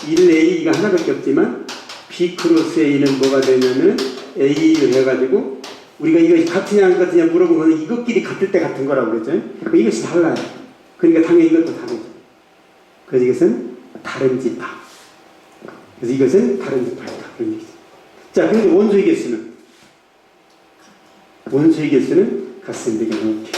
1A가 하나밖에 없지만 B 크로스 A는 뭐가 되냐면 A를 해가지고 우리가 이것이 같으냐 안 같으냐 물어본 거는 이것끼리 같을 때 같은 거라고 그랬죠. 이것이 달라요. 그러니까 당연히 이것도 다르죠. 그래서 이것은 다른 집합. 그래서 이것은 다른 집합이다. 그런 얘기죠. 자, 그런데 원소의 개수는? 원소의 개수는 같습니다. 이렇게.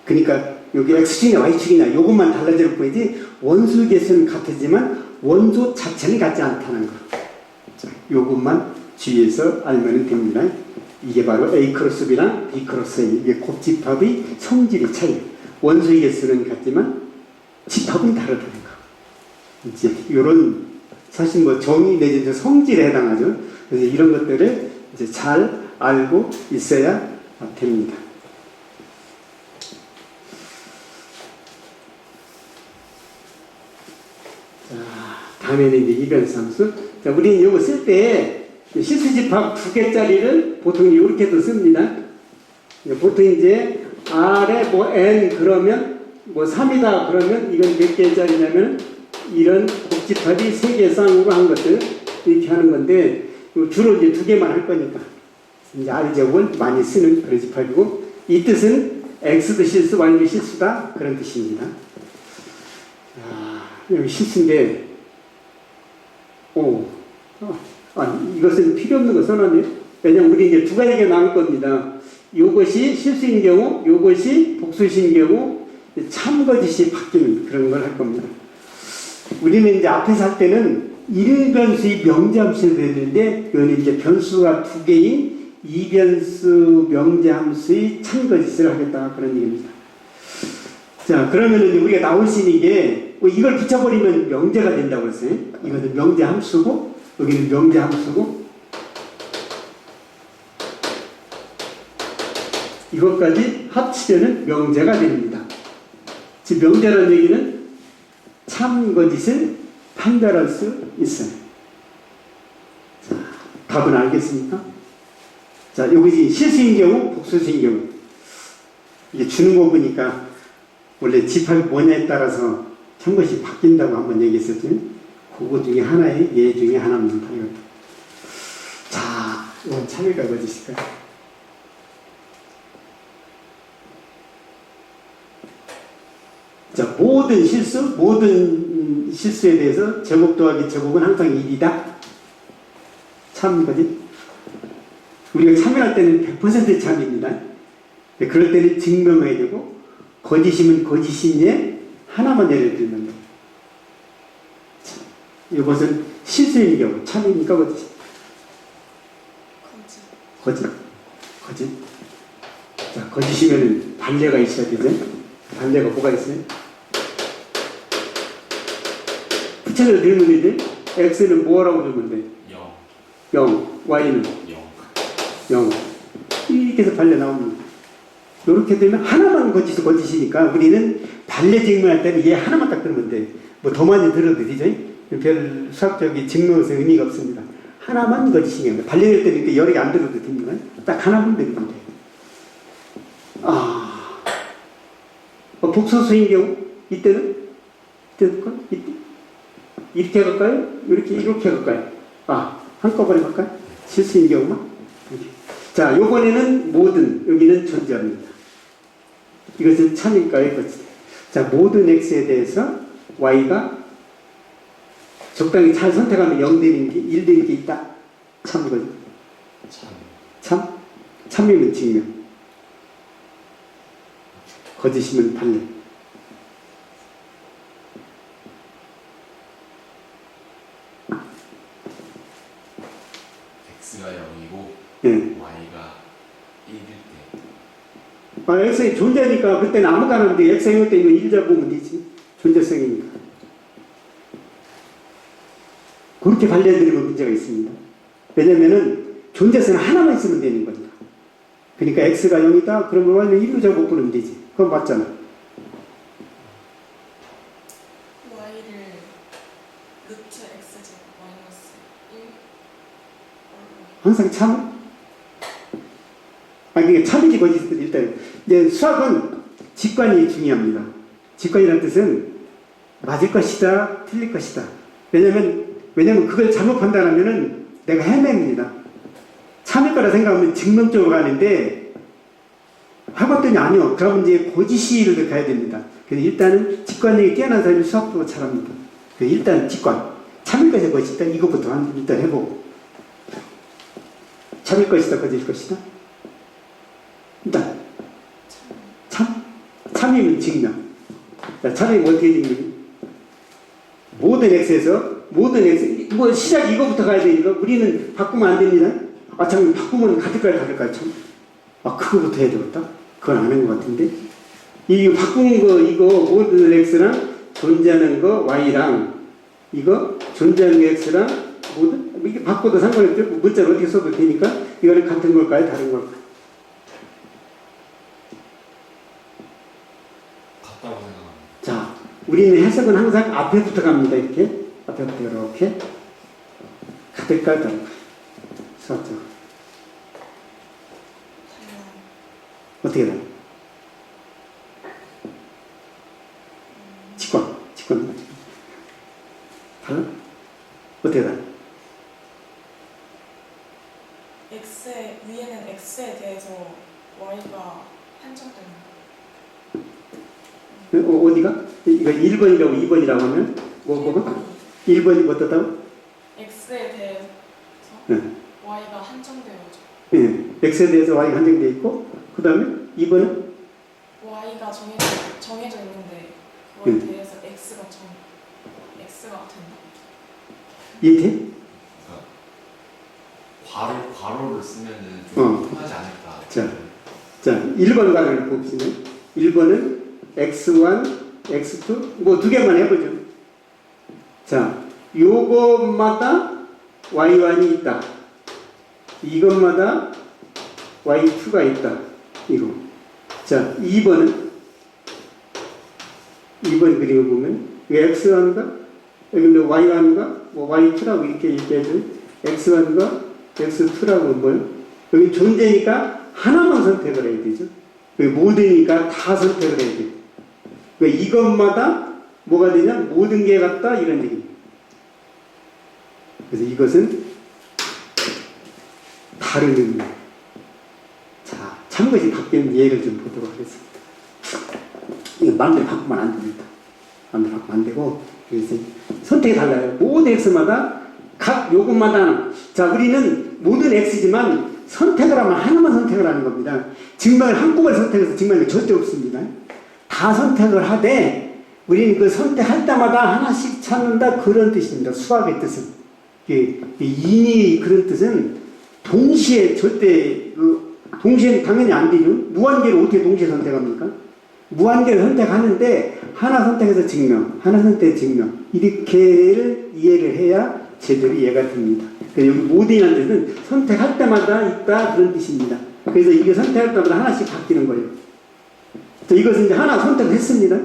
그러니까 여기 X축이냐 Y축이냐 이것만 달라질 뿐이지 원소의 개수는 같지만 원소 자체는 같지 않다는 거. 자, 이것만 주의해서 알면 됩니다. 이게 바로 A 크로스 B랑 B 크로스 A. 이게 곱집합의 성질의 차이. 원소의 개수는 같지만 집합은 다르다는 거. 이제 이런 사실 뭐 정의 내지 성질에 해당하죠. 그래서 이런 것들을 이제 잘 알고 있어야 됩니다. 자, 다음에는 이제 이변함수. 자, 우리는 이거 쓸 때 실수집합 2개짜리를 보통 이렇게도 씁니다. 보통 이제 R에 뭐 N 그러면 뭐 3이다 그러면 이건 몇 개짜리냐면 이런 곱집합이 3개 쌍으로 한 것을 이렇게 하는 건데 주로 이제 2개만 할 거니까 이제 R제곱을 많이 쓰는 그런 집합이고 이 뜻은 X도 실수, Y도 실수다 그런 뜻입니다. 여기 실수인데 이것은 필요 없는 거 써놨네요. 왜냐면 우리 이제 두 가지가 나올 겁니다. 이것이 실수인 경우, 이것이 복수인 경우 참거짓이 바뀌는 그런 걸 할 겁니다. 우리는 이제 앞에서 할 때는 1변수의 명제함수를 되는데 이거는 이제 변수가 2개인 2변수 명제함수의 참거짓을 하겠다 그런 얘기입니다. 자, 그러면은 우리가 나올 수 있는 게 이걸 붙여버리면 명제가 된다고 했어요. 이것은 명제함수고 여기는 명제함수고 이것까지 합치면은 명제가 됩니다. 즉 명제라는 얘기는 참거짓을 판별할 수 있어요. 자, 답은 알겠습니까? 자, 여기 실수인 경우, 복수인 경우 이게 주는 거 보니까 원래 집합이 뭐냐에 따라서 참것이 바뀐다고 한번 얘기했었죠. 그거 중에 하나의 예 중에 하나입니다. 이것도. 자, 이건 참여가 어디실까요? 자, 모든 실수에 대해서 제곱 더하기 제곱은 항상 1이다. 참거짓. 우리가 참여할 때는 100% 참입니다. 그럴 때는 증명해야 되고 거짓이면 거짓인에 하나만 예를 들면 돼요. 이것은 실수인 경우 참입니까 거짓? 거짓. 자, 거짓이면 반대가 있어야 되죠. 반대가 뭐가 있어요? 붙여서 들면 되지. X는 뭐라고 주면 돼? 0. Y는 0. 이렇게 해서 반대 나옵니다. 이렇게 되면 하나만 거짓이니까 우리는 반대 증명할 때는 얘 하나만 딱 들으면 돼. 뭐 더 많이 들어도 되죠? 별 수학적인 증명에서 의미가 없습니다. 하나만 거짓인 겁니다. 반대될 때는 이렇게 여러 개 안 들어도 됩니다. 딱 하나만 들으면 돼. 복소수인 경우 이때는 이렇게 갈까요? 이렇게 갈까요? 한꺼번에 갈까요? 실수인 경우만. 자, 요번에는 모든, 여기는 존재합니다. 이것은 참일까요? 거짓. 자, 모든 x에 대해서 y가 적당히 잘 선택하면 0 되는 게, 1 되는 게 있다. 참거짓. 참이면 증명. 거짓이면 반대. x가 0이고 네. y가 1일 때 x이 존재니까 그때는 아무것도 안 하는데 x가 0일 때 이거 1 잡으면 되지. 존재성이니까. 그렇게 발려드리면 문제가 있습니다. 왜냐면은 존재성은 하나만 있으면 되는 거니까. 그러니까 x가 0이다? 그러면 y는 1로 잡고 부르면 되지. 그건 맞잖아. y를 루트 x제곱 마이너스 1 항상 참? 그게 참이지 거짓이 일단 이제 수학은 직관이 중요합니다. 직관이라는 뜻은 맞을 것이다, 틀릴 것이다. 왜냐면 그걸 잘못 판단하면은 내가 헤맵니다. 참일 거라 생각하면 증명적으로 가는데 해봤더니 아니요. 그러면 이제 고지시를 가야 됩니다. 그래서 일단은 직관력이 뛰어난 사람이 수학도 잘합니다. 그래서 일단 직관. 참일 것이다, 거짓다. 이것부터 일단 해보고. 참일 것이다, 거짓일 것이다. 일단 참이면 증명. 자, 참이면 어떻게 증명이? 모든 x에서 모든 x 뭐 시작 이거부터 가야 되니까 우리는 바꾸면 안 됩니다. 아 참 바꾸면 같을까요 참. 아 그거부터 해야 되겠다. 그건 안 한 것 같은데. 이 바꾼 거 이거 모든 x랑 존재하는 거 y랑 이거 존재하는 거 x랑 모든 이게 바꿔도 상관없죠. 문자를 어떻게 써도 되니까 이거는 같은 걸까요, 다른 걸까요? 같다고 생각합니다. 자, 우리는 해석은 항상 앞에부터 갑니다. 이렇게 앞에부터 이렇게 같을까요, 다를까요? 수학적으로 어떻게 돼요? 직관 달라? 어떻게 달라? 위에는 x에 대해서 y가 한정됩니다. 어디가? 이거 1번이라고 2번이라고 하면 뭐가? 1번이 어떻다고? x에 대해서 네. y가 한정되어져. 예, x에 대해서 y가 한정되어 있고 그 다음에 2번은 y가 정해져 있는데 그거에 대해서 x가 된다. 이해돼? 그러니까 괄호를 쓰면은 좀 편하지 않을까. 자 1번 가를 봅시면 1번은 x1, x2 뭐 두 개만 해보죠. 자 요것마다 y1이 있다. 이것마다 y2가 있다. 이거. 자 2번 그림을 보면 x1과 여기 y1과 뭐 y2라고 이렇게 얘기해줘요. x1과 x2라고 뭐요? 여기 존재니까 하나만 선택을 해야 되죠. 여기 모든이니까 다 선택을 해야 돼요. 그러니까 이것마다 뭐가 되냐? 모든 게 같다 이런 얘기입니다. 그래서 이것은 다른 의미. 자, 참것이 바뀌는 예를 좀 보도록 하겠습니다. 이거 마음대로 바꾸면 안 됩니다. 마음대로 바꾸면 안 되고 그래서 선택이 달라요. 모든 x마다 각 요것마다 자 우리는 모든 x지만 선택을 하면 하나만 선택을 하는 겁니다. 증명을 한꺼번에 선택해서 증명이 절대 없습니다. 다 선택을 하되 우리는 그 선택할 때마다 하나씩 찾는다 그런 뜻입니다. 수학의 뜻은 인이 그런 뜻은 동시에 절대 동시에는 당연히 안 되죠. 무한계를 어떻게 동시에 선택합니까? 무한계를 선택하는데 하나 선택해서 증명, 하나 선택해서 증명 이렇게를 이해를 해야 제대로 이해가 됩니다. 여기 모든이라는 뜻은 선택할 때마다 있다 그런 뜻입니다. 그래서 이게 선택할 때마다 하나씩 바뀌는 거예요. 이것은 이제 하나 선택했습니다.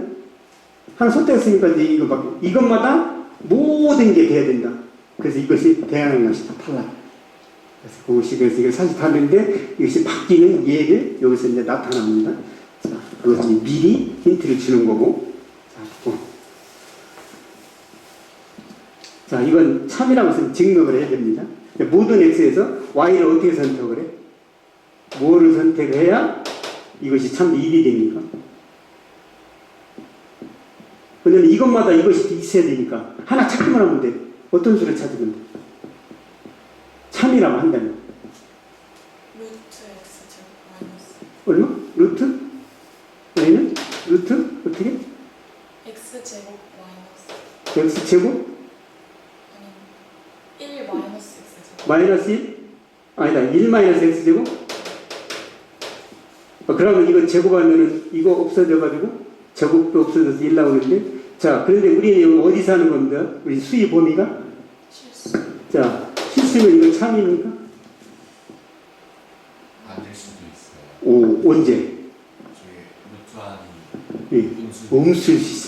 하나 선택했으니까 이제 이것마다 모든 게 돼야 된다. 그래서 이것이 대안한 것이다. 탈락. 그래서 이게 사실 다른데 이것이 바뀌는 예를 여기서 이제 나타납니다. 자, 그것은 미리 힌트를 주는 거고. 자, 이건 참이라고 해서 증명을 해야 됩니다. 모든 x에서 y를 어떻게 선택을 해? 뭐를 선택을 해야 이것이 참 일이 됩니까? 왜냐면 이것마다 이것이 있어야 되니까 하나 찾기만 하면 돼. 어떤 수를 찾으면 돼? 참이라고 한다면 루트 x 제곱 마이너스 얼마? 루트? 여기는 루트? 어떻게? x 제곱 마이너스 x 제곱? 아니 1 마이너스 x 제곱 마이너스 1? 아니다 1 마이너스 x 제곱? 그러면 이거 제곱하면은 이거 없어져가지고 제곱도 없어져서 1 나오는데 자 그런데 우리는 어디서 하는 겁니다? 우리 수위 범위가? 실수 자 실수면 이거 참입니까? 안 될 수도 있어요. 오 언제? 저기 루트 안이 예, 음수일 수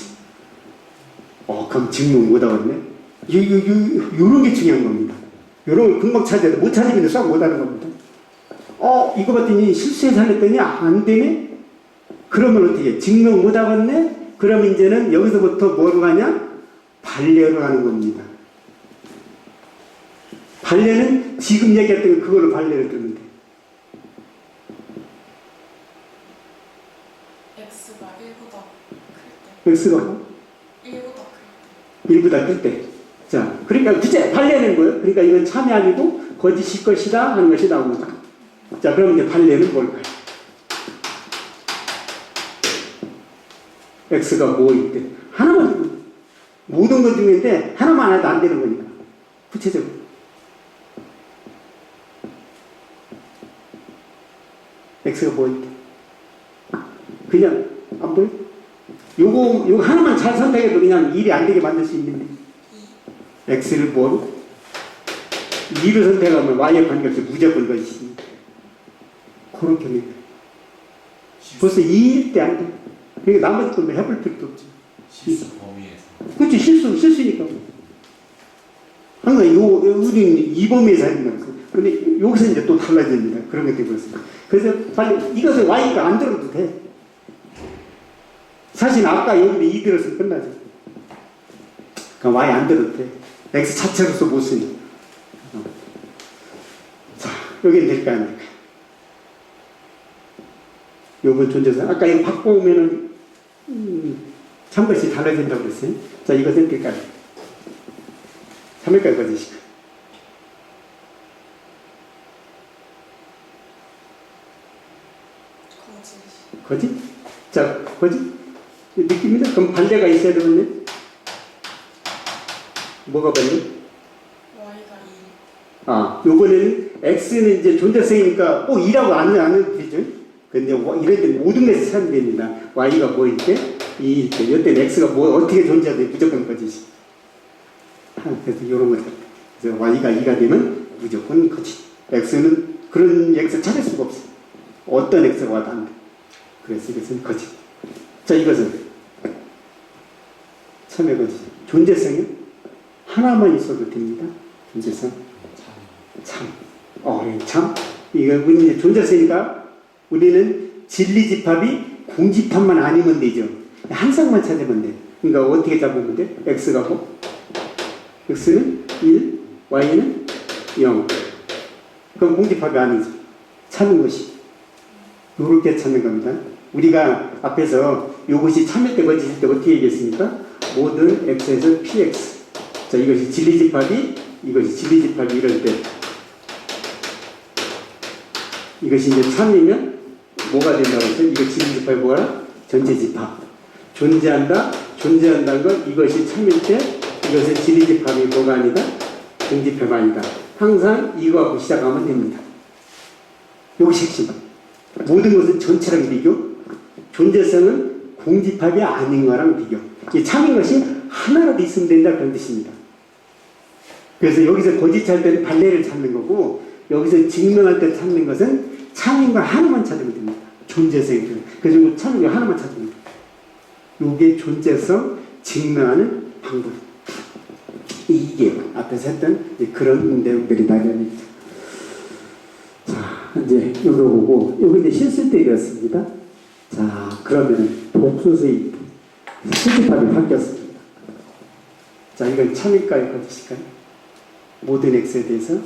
있어. 그럼 증명 못 하겠네? 요런 게 중요한 겁니다. 요런 걸 금방 찾아야 돼. 못 찾으면 수학 못 하는 겁니다. 이거 봤더니 실수해서 하랬더니 안 되네? 그러면 어떻게 해? 증명 못 하겠네? 그럼 이제는 여기서부터 뭐로 가냐? 반례로 가는 겁니다. 반례는 지금 얘기했던 그걸로 반례를 뜨면 돼. X가 1보다 클 때. x가 뭐? 1보다 클 때. 1보다 클 때. 자, 그러니까 그제 반례는 뭐예요? 그러니까 이건 참이 아니고 거짓일 것이다 하는 것이 나옵니다. 자, 그럼 이제 반례는 뭘까요? x가 뭐일 때? 하나만, 모든 것 중인데 하나만 해도 안 되는 거니까. 구체적으로. x가 뭐일 때? 그냥, 안 보여? 요거 하나만 잘 선택해도 그냥 일이 안 되게 만들 수 있는데. x를 뭐로? 2를 선택하면 y에 관계없이 무조건 것이. 그렇게 하면 돼. 벌써 2일 때 안 돼. 그러니까 나머지 건 해볼 필요도 없지. 실수 범위에서. 그렇지, 실수니까. 항상 우리는 이 범위에서 하는 거예요. 근데 여기서 이제 또 달라집니다. 그런 게 되고 있습니다. 그래서 빨리 이것을 y가 안 들어도 돼. 사실 아까 여기도 2 들었으면 끝나죠. 그러니까 y 안 들어도 돼. x 자체로서 못 쓰니. 자, 여기는 될까 안 될까? 요번 존재상 아까 이거 바꿔오면은 참것이 달라진다고 그랬어요. 자, 이것은 될까요? 3일까지 거짓일까? 거짓? 자, 거짓? 느낌이다? 그럼 반대가 있어야 되겠네? 뭐가 반대? Y가 2. 아, 요번에는 X는 이제 존재성이니까 꼭 2라고 안 해도 되죠? 근데 이럴 때 모든 것이 참 됩니다. Y가 뭐일 때? 2일 때. 이때는 X가 뭐, 어떻게 존재하든 무조건 거짓이. 그래서 이런 거죠. 그래서 Y가 2가 되면 무조건 거짓. X는 그런 X 찾을 수가 없어. 어떤 X가 와도 안 돼. 그래서 이것은 거짓. 자, 이것은 참의 거짓. 존재성이 하나만 있어도 됩니다. 존재성. 참. 참. 이거 우리 존재성이니까 우리는 진리집합이 공집합만 아니면 되죠. 항상만 찾으면 돼. 그러니까 어떻게 잡으면 돼? X가 뭐? X는 1, Y는 0. 그럼 공집합이 아니죠. 찾는 것이. 요렇게 찾는 겁니다. 우리가 앞에서 이것이 참일 때 거짓일 때 어떻게 얘기했습니까? 모든 X에서 PX. 자, 이것이 진리집합이, 이것이 진리집합이 이럴 때. 이것이 이제 참이면 뭐가 된다고 했어요? 이거 진리집합이 뭐라? 전체집합. 존재한다는 건 이것이 참일 때 이것은 진리집합이 뭐가 아니다? 공집합이 아니다. 항상 이거 갖고 시작하면 됩니다. 이것이 핵심. 모든 것은 전체랑 비교, 존재성은 공집합이 아닌 거랑 비교. 이 참인 것이 하나라도 있으면 된다 그런 뜻입니다. 그래서 여기서 거짓 찾을 때는 반례를 찾는 거고 여기서 증명할 때 찾는 것은 참인 걸 하나만 찾으면 됩니다. 존재성이. 그래서 참인 걸 하나만 찾으면 됩니다. 이게 존재성 증명하는 방법. 이게 앞에서 했던 그런 내용들이 나열입니다. 자, 이제 이거 보고 여기 이제 실수들이었습니다. 자, 그러면 복수수입 수집합이 바뀌었습니다. 자, 이건 참일까요, 거짓일까요? 모든 X에 대해서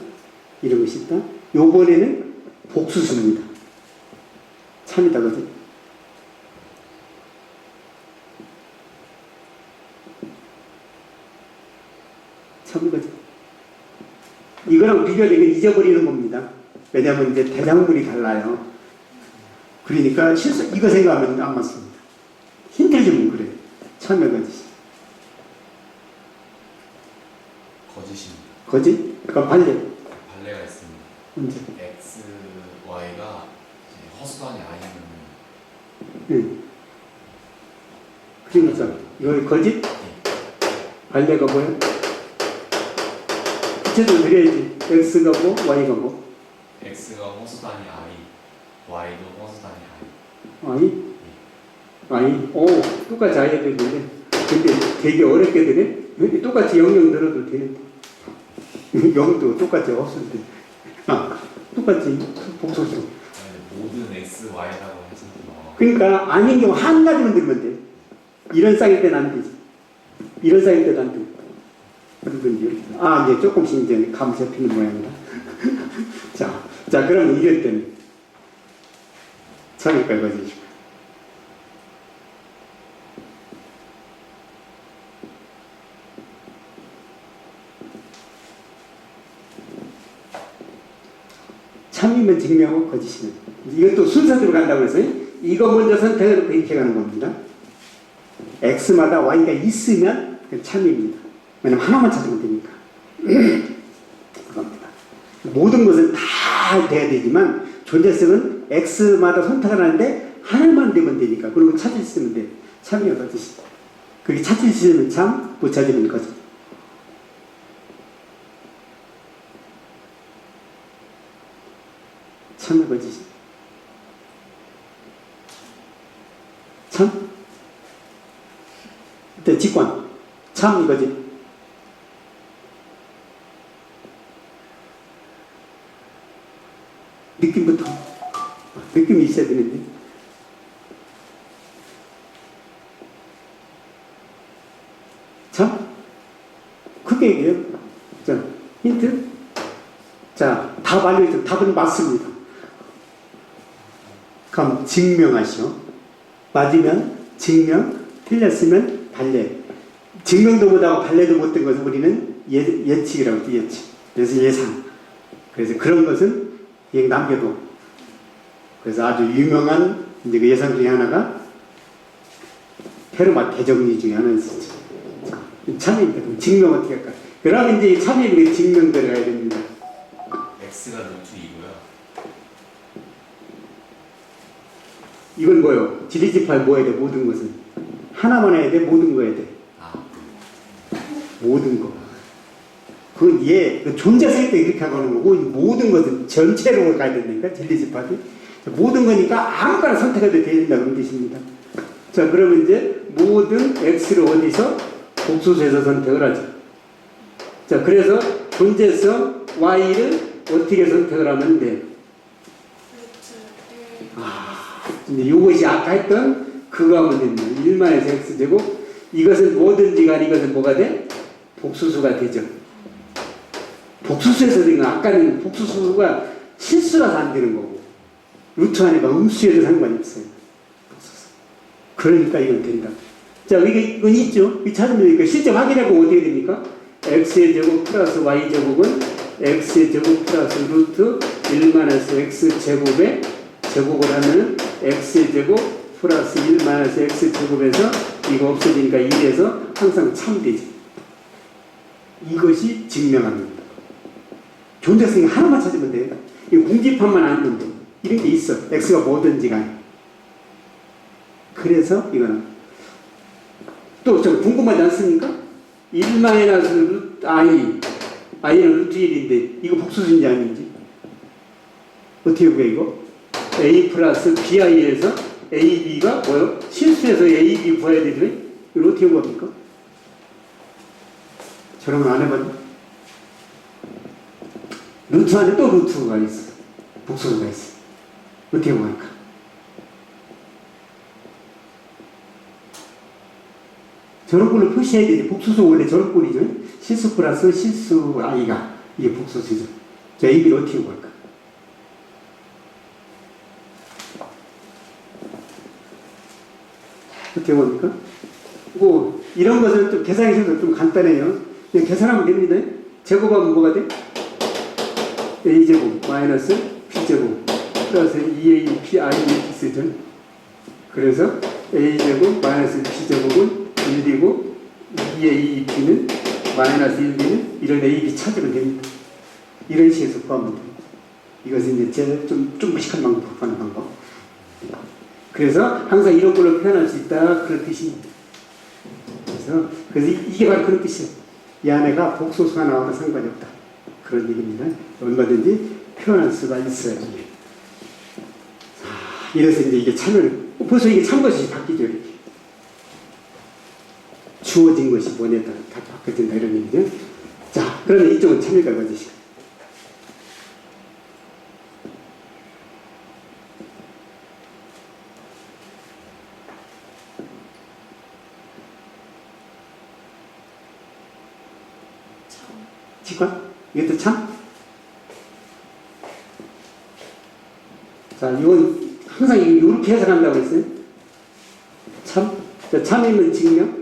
이런 것이 있다. 요번에는 복수수입니다. 참이다, 거짓. 참이거든. 이거랑 비교하면 잊어버리는 겁니다. 왜냐하면 이제 대장물이 달라요. 그러니까 이거 생각하면 안 맞습니다. 힌트 주면 그래요. 참여 거짓. 거짓입니다. 거짓? 그럼 반대. 반례가 있습니다. 언제? X, Y가 허수단이 아니면 응. 그러니까 이거 거짓? 반대가 뭐야? 구체적으로 그래야지. X가 뭐, Y가 뭐? X가 허수단이 I, Y도 허수단이 I. Y? 오, 똑같이 아야 되는데. 근데 되게 어렵게 되네? 똑같이 00 늘어도 되는데. 0도 똑같이 없을 때. 똑같이 복소수. 모든 X, Y라고 해서 그러니까 아닌 경우 한 가지만 들면 돼. 이런 쌍일 때는 안 되지. 이런 쌍일 때도 안 되고. 그러든지 이렇게. 아, 이제 조금씩 이제 감 잡히는 모양이다. 자, 그러면 이럴 때는 성일까지 가지시고. 참이면 증명하고 거짓이면. 이것도 순서대로 간다고 해서 이거 먼저 선택해놓고 이렇게 가는 겁니다. X마다 Y가 있으면 참입니다. 왜냐면 하나만 찾으면 되니까. 그겁니다. 모든 것은 다 돼야 되지만 존재성은 X마다 선택을 하는데 하나만 되면 되니까. 그리고 찾을 수 있으면 돼. 참이와 거짓이. 그게 찾을 수 있으면 참, 못 찾으면 거짓. 참을 거짓이. 참? 일단 직관. 참 이거지. 느낌부터. 느낌이 있어야 되는데. 참? 크게 얘기해요. 자, 힌트. 자, 답 알려줘. 답은 맞습니다. 그럼 증명하시오. 맞으면 증명, 틀렸으면 발레. 증명도 못하고 발레도 못된 것은 우리는 예측이라고 하죠. 예측. 그래서 예상. 그래서 그런 것은 남겨도. 그래서 아주 유명한 이제 그 예상 중에 하나가 페르마 대정리 중에 하나는 참여입니다. 증명 어떻게 할까? 그러면 이제 참여의 증명 들어가야 됩니다. X가 루트 2고요. 이건 뭐요? 지리집합 뭐 해야 돼? 모든 것은. 하나만 해야 돼? 모든 거 해야 돼? 모든 거. 그건 그 존재성 때 이렇게 하는 거고, 모든 것은 전체로 가야 된다니까, 진리집합이. 모든 거니까 아무거나 선택해도 된다, 그런 뜻입니다. 자, 그러면 이제 모든 X를 어디서? 복수수에서 선택을 하죠. 자, 그래서 존재성 Y를 어떻게 선택을 하면 돼? 근데 이것이 아까 했던 그거 하면 됩니다. 1만에서 X제곱. 이것은 뭐든지 간에 이것은 뭐가 돼? 복수수가 되죠. 복수수에서 된 거, 아까는 복수수가 실수라서 안 되는 거고, 루트 안에가 음수에도 상관이 없어요. 복수수. 그러니까 이건 된다. 자, 이건 있죠? 이 찾으면 되니까 실제 확인해보면 어떻게 됩니까? X의 제곱 플러스 Y 제곱은 X의 제곱 플러스 루트 1만에서 X 제곱에 제곱을 하면 X의 제곱 플러스 1만에서 X 제곱에서 이거 없어지니까 1에서 항상 참 되지. 이것이 증명합니다. 존재성이 하나만 찾으면 돼요. 이 공집합만 아니면 돼. 이런 게 있어. X가 뭐든지 간에. 그래서 이거는 또 저 궁금하지 않습니까? 1마이너스 I I는 루트 1인데 이거 복수수인지 아닌지 어떻게 구해 이거? A 플러스 BI에서 AB가 뭐요? 실수해서 AB 구해야 되죠? 이걸 어떻게 구합니까? 저런 거 안 해봤니? 루트 안에 또 루트가 있어. 복수수가 있어. 어떻게 구할까? 저런 걸로 표시해야 되지. 복수수 원래 저런 꼴이죠. 실수 플러스 실수 I가 이게 복수수죠. 자, AB를 어떻게 구할까? 어떻게 봅니까? 뭐 이런 것은 좀 계산이 좀 간단해요. 그냥 계산하면 됩니다. 제곱하면 뭐가 돼? A제곱 마이너스 B제곱 플러스 2AB I 이렇게 쓰죠. 그래서 A제곱 마이너스 B제곱은 1이고 2AB는 마이너스 1B는 이런 AB 찾으면 됩니다. 이런 식에서 구하면 됩니다. 이것은 이제 제일 좀 무식한 방법 구하는 방법. 그래서 항상 이런 걸로 표현할 수 있다 그런 뜻입니다. 그래서 이게 바로 그런 뜻이에요. 이 안에가 복소수가 나와도 상관이 없다. 그런 얘기입니다. 얼마든지 표현할 수가 있어요. 이래서 이제 이게 참을 벌써 이게 참 것이 바뀌죠. 이렇게. 주어진 것이 뭐냐에 따라 다 바뀌어진다 이런 얘기죠. 자, 그러면 이쪽은 참일까 거짓이까? 직관? 이것도 참? 자, 이건 항상 이렇게 해석한다고 했어요. 참? 자, 참이면 증명?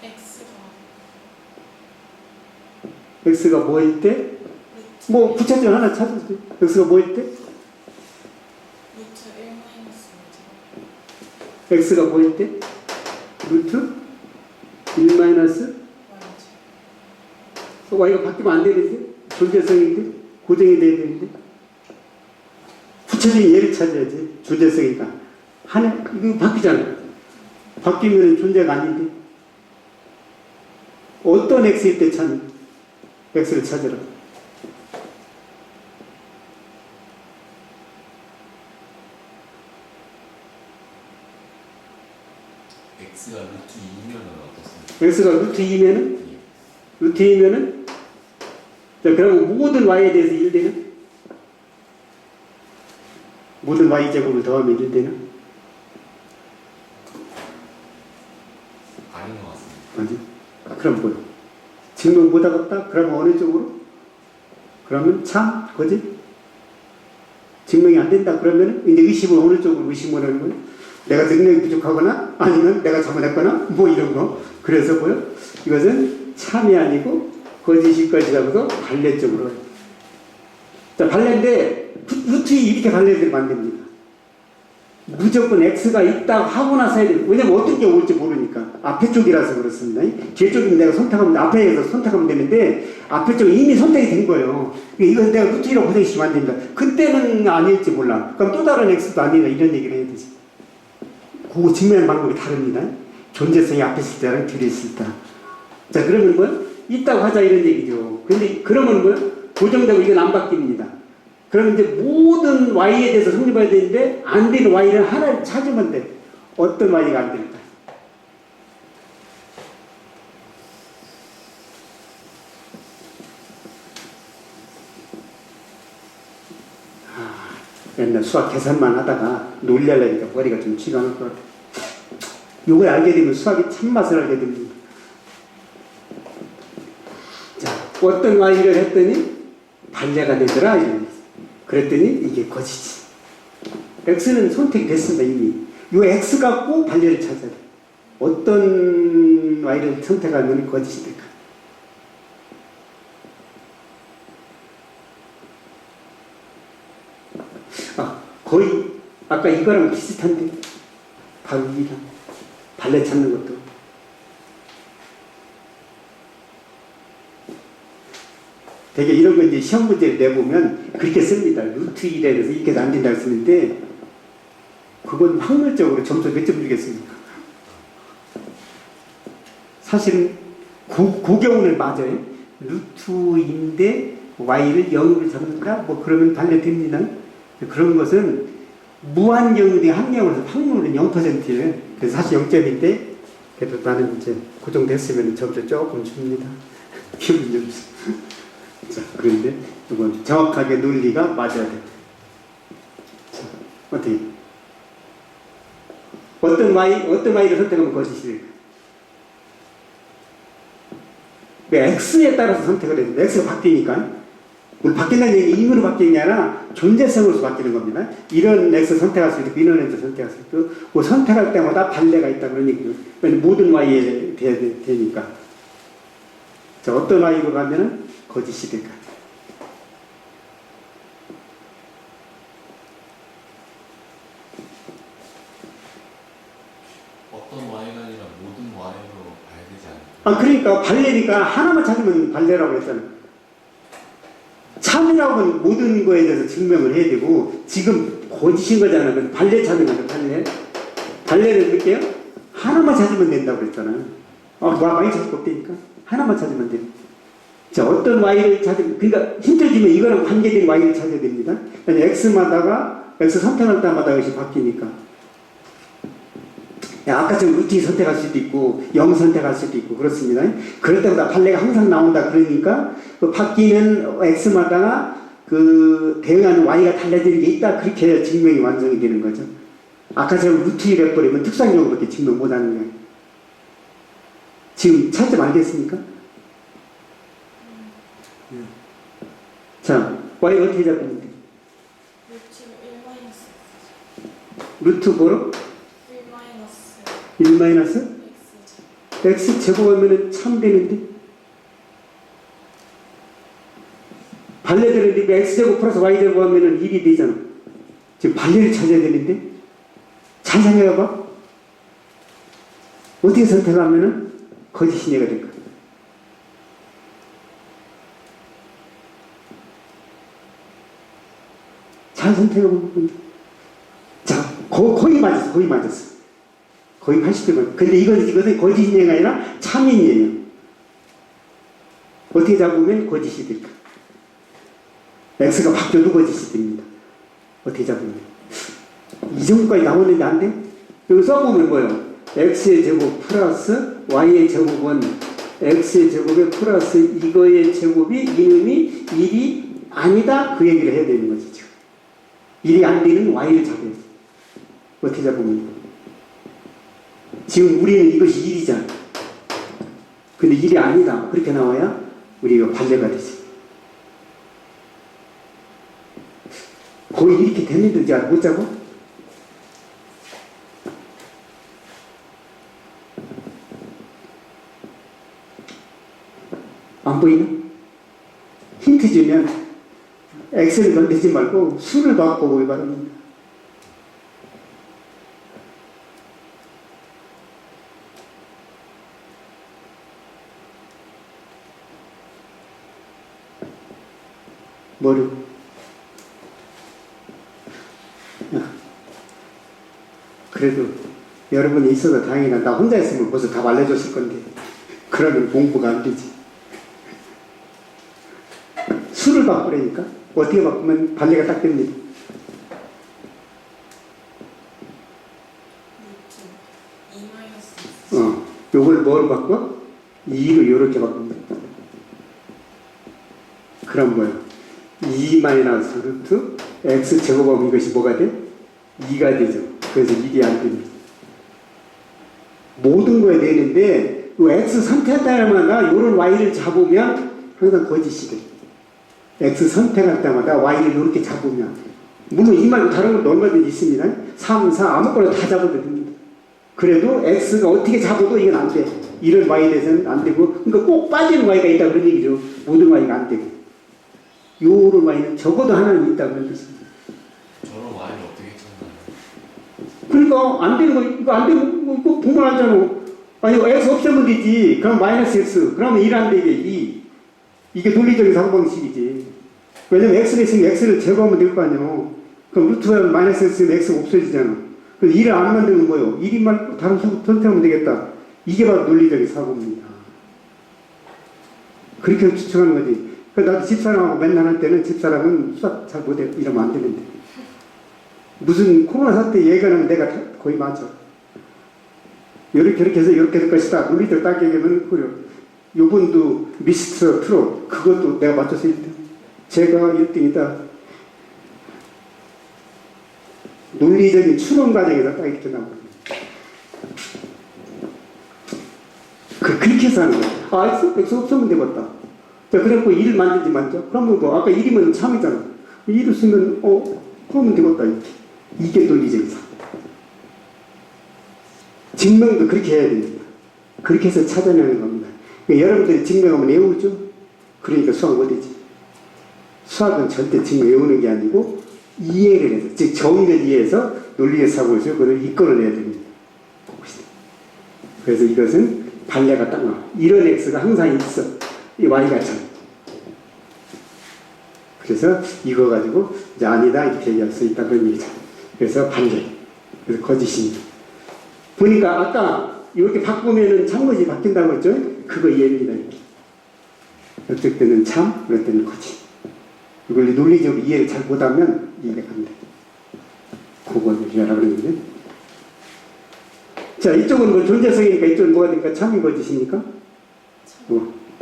X가 X가 뭐일 때? 루트 뭐 구체적으로 하나 찾아주세요. X가 뭐일 때? 루트 1 마이너스 X가 뭐일 때? 루트 1 마이너스 Y죠. Y가 바뀌면 안 되는데? 존재성인데? 고정이 돼야 되는데? 구체적인 예를 찾아야지. 존재성이니까. 하나, 이거 바뀌잖아. 바뀌면 존재가 아닌데? 어떤 X일 때 찾는? X를 찾으라. X가 루트 2면은 어떻습니까? X가 루트 2면은? 루트 2면은? 자, 그러면 모든 Y에 대해서 1되는? 모든 Y제곱을 더하면 1되는? 아닌 것 같습니다. 맞지? 그럼 뭐야? 증명 못 하겠다? 그러면 어느 쪽으로? 그러면 참? 거짓? 증명이 안 된다? 그러면 이제 의심을 어느 쪽으로 의심을 하는 거야? 내가 능력이 부족하거나 아니면 내가 잘못했거나 뭐 이런 거. 그래서 뭐요? 이것은 참이 아니고 거짓일 것이라고서 반대쪽으로 가요. 자, 반대인데 루트 이렇게 반대되면 안 됩니다. 무조건 X가 있다고 하고 나서 해야 돼요. 왜냐면 어떤 게 올지 모르니까. 앞에 쪽이라서 그렇습니다. 뒤에 쪽이면 내가 선택하면, 앞에서 선택하면 되는데, 앞에 쪽은 이미 선택이 된 거예요. 이건 내가 루트 1로 고정시키면 안 됩니다. 그때는 아닐지 몰라. 그럼 또 다른 X도 아니다. 이런 얘기를 해야 되지. 그거 증명하는 방법이 다릅니다. 존재성이 앞에 있을 때랑 뒤에 있을 때. 자, 그러면 뭐야? 있다고 하자 이런 얘기죠. 근데 그러면 뭐야? 고정되고 이건 안 바뀝니다. 그러면 이제 모든 Y에 대해서 성립해야 되는데 안 되는 Y를 하나를 찾으면 돼. 어떤 Y가 안 될까? 옛날 수학 계산만 하다가 논리하려니까 머리가 좀 쥐가 나올 것 같아. 이걸 알게 되면 수학의 참맛을 알게 됩니다. 자, 어떤 Y를 했더니 반례가 되더라 이런. 그랬더니 이게 거짓이지. X는 선택됐습니다 이미. 이 X 갖고 반례를 찾아야 돼. 어떤 Y를 선택하면 거짓이 될까? 거의 아까 이거랑 비슷한데 바로 이랑 반례 찾는 것도 되게 이런 거 이제 시험 문제를 내보면 그렇게 씁니다. 루트 1에 대해서 이렇게 안 된다고 쓰는데 그건 확률적으로 점수 몇 점 주겠습니까? 사실은 그 경우는 맞아요. 루트인데 Y를 0으로 잡는다? 뭐 그러면 반례됩니다. 그런 것은 무한 경우에 합령으로서 확률은 0%예요. 그래서 사실 0점인데 그래도 나는 이제 고정됐으면 점수 조금 줍니다. 기분 점수. 자, 그런데 이건 정확하게 논리가 맞아야 돼. 자, 어떻게? 어떤 Y를 선택하면 거짓이 될까? 왜 X에 따라서 선택을 해야 돼? X가 바뀌니까. 뭘 바뀐다는 얘기 임으로 바뀌는 게 아니라 존재성으로서 바뀌는 겁니다. 이런 X 선택할 수 있고 이런 X 선택할 수 있고 그 선택할 때마다 반례가 있다 그런 얘기죠. 모든 Y에 돼야 되니까. 자, 어떤 Y로 가면은 거짓이 될까? 어떤 Y가 아니라 모든 Y로 봐야 되지 않을까? 그러니까 반례니까 하나만 찾으면 반례라고 했잖아요. 참이라고 하면 모든 거에 대해서 증명을 해야 되고 지금 거짓인 거잖아요. 그래서 반례 찾는 거죠. 반례를 볼게요. 하나만 찾으면 된다고 그랬잖아요. 많이 찾을 거 없다니까. 하나만 찾으면 돼요. 자, 어떤 Y를 찾으면, 그러니까 힌트를 주면 이거랑 관계된 Y를 찾아야 됩니다. X마다가, X 선택할 때마다 이것이 바뀌니까. 아까처럼 루트 선택할 수도 있고 0 선택할 수도 있고 그렇습니다. 그럴 때마다 반례가 항상 나온다 그러니까 그 바뀌는 X마다 그 대응하는 Y가 달라지는 게 있다 그렇게 해야 증명이 완성이 되는 거죠. 아까처럼 루트 1 해버리면 특수한 경우밖에 증명 못하는 거예요. 지금 차이점 알겠습니까? 자, y 어떻게 잡으면 돼? 루트 1 마이너스 루트 뭐로? 1 마이너스 1 마이너스? x x 제곱하면은 참 되는데? 반대되는데 x 제곱 플러스 y 제곱하면은 1이 되잖아. 지금 반대를 찾아야 되는데? 잘 생각해봐. 어떻게 선택하면은 거짓이냐가 될까? 잘 선택해보면 자, 거의 맞았어. 거의 맞았어. 거의 80대 맞았어. 근데 이것은 거짓이냐가 아니라 참인이에요. 어떻게 잡으면 거짓이 될까? x가 바뀌어도 거짓이 됩니다. 어떻게 잡으면? 이 정도까지 나오는데 안 돼? 여기 써보면 뭐예요? x의 제곱 플러스 y의 제곱은 x의 제곱에 플러스 이거의 제곱이 이놈이 1이 아니다 그 얘기를 해야 되는 거지 지금. 1이 안 되는 y를 잡아야지. 어떻게 잡으면? 지금 우리는 이것이 1이잖아. 근데 1이 아니다 그렇게 나와야 우리가 반대가 되지. 거의 이렇게 됐는데 잘 못 잡아? 안 보이나? 힌트 주면 엑셀을 건드리지 말고 수를 바꿔보기 바랍니다. 뭐를? 그래도 여러분이 있어서 다행이다. 나 혼자 있으면 벌써 다 알려줬을 건데 그러면 공부가 안 되지. 수를 바꾸라니까? 어떻게 바꾸면 반대가 딱 됩니다. 루트 2 마이너스 요걸 뭐로 바꿔? 2로 요렇게 바꿉니다. 그럼 뭐야? 2 마이너스 루트 x 제곱하면 이것이 뭐가 돼? 2가 되죠. 그래서 1이 안 됩니다. 모든 거에 되는데 이 x 선택할 때마다 요런 y를 잡으면 항상 거짓이 돼. x 선택할 때마다 y를 이렇게 잡으면 물론 이 말고 다른 것도 얼마든지 있습니다. 3, 4 아무거나 다 잡아도 됩니다. 그래도 x가 어떻게 잡아도 이건 안 돼. 이런 y에 대해서는 안 되고 그러니까 꼭 빠지는 y가 있다 그런 얘기죠. 모든 y가 안 되고 요런 y는 적어도 하나는 있다 그런 뜻입니다. 저런 y를 어떻게 찾나요? 그러니까 안 되는 거 이거 안 되면 뭐 보면 알잖아. 아니 x 없애면 되지. 그럼 마이너스 x 그러면 1 안 되게 2 이게 논리적인 사고방식이지. 왜냐면 x가 있으면 x를 제거하면 될 거 아니에요. 그럼 루트가 마이너스 x면 x가 없어지잖아. 그래서 1을 안 만들면 뭐예요? 1이 말고 다른 수 선택하면 되겠다. 이게 바로 논리적인 사고입니다. 그렇게 추측하는 거지. 그래서 나도 집사람하고 맨날 할 때는 집사람은 수학 잘 못해. 이러면 안 되는데. 무슨 코로나 사태 얘기하면 내가 거의 맞아. 이렇게 해서 이렇게 될 것이다. 논리적 딱 얘기하면 그래요. 요번도 미스터 트롯 그것도 내가 맞춰서 1등. 제가 1등이다. 논리적인 추론 과정에서 딱 이렇게 나오거든요. 그렇게 해서 하는 거야. X 없으면 되겠다. 자, 그래갖고 1을 만들지 말죠. 그러면 뭐, 아까 1이면 참이잖아. 1을 쓰면, 그러면 되겠다. 이게 논리적인 사고. 증명도 그렇게 해야 됩니다. 그렇게 해서 찾아내는 겁니다. 그러니까 여러분들이 증명하면 외우죠? 그러니까 수학 못하지. 수학은 절대 증명 외우는 게 아니고, 이해를 해서, 즉, 정의를 이해해서 논리의 사고에서 그걸 이끌어내야 됩니다. 그래서 이것은 반례가 딱 나와. 이런 x가 항상 있어. 이 y가 참. 그래서 이거 가지고 이제 아니다 이렇게 얘기할 수 있다 그런 얘기죠. 그래서 반대. 그래서 거짓입니다. 보니까 아까 이렇게 바꾸면은 참거짓이 바뀐다고 했죠? 그거 이해입니다. 이렇게. 어쩔 때는 참, 어쩔 때는 거짓. 이걸 논리적으로 이해를 잘 못하면 이해가 안 돼. 그걸 이해하라 그러는 거죠. 자, 이쪽은 뭐 존재성이니까 이쪽은 뭐가 되니까 참이 거짓입니까?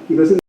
이것은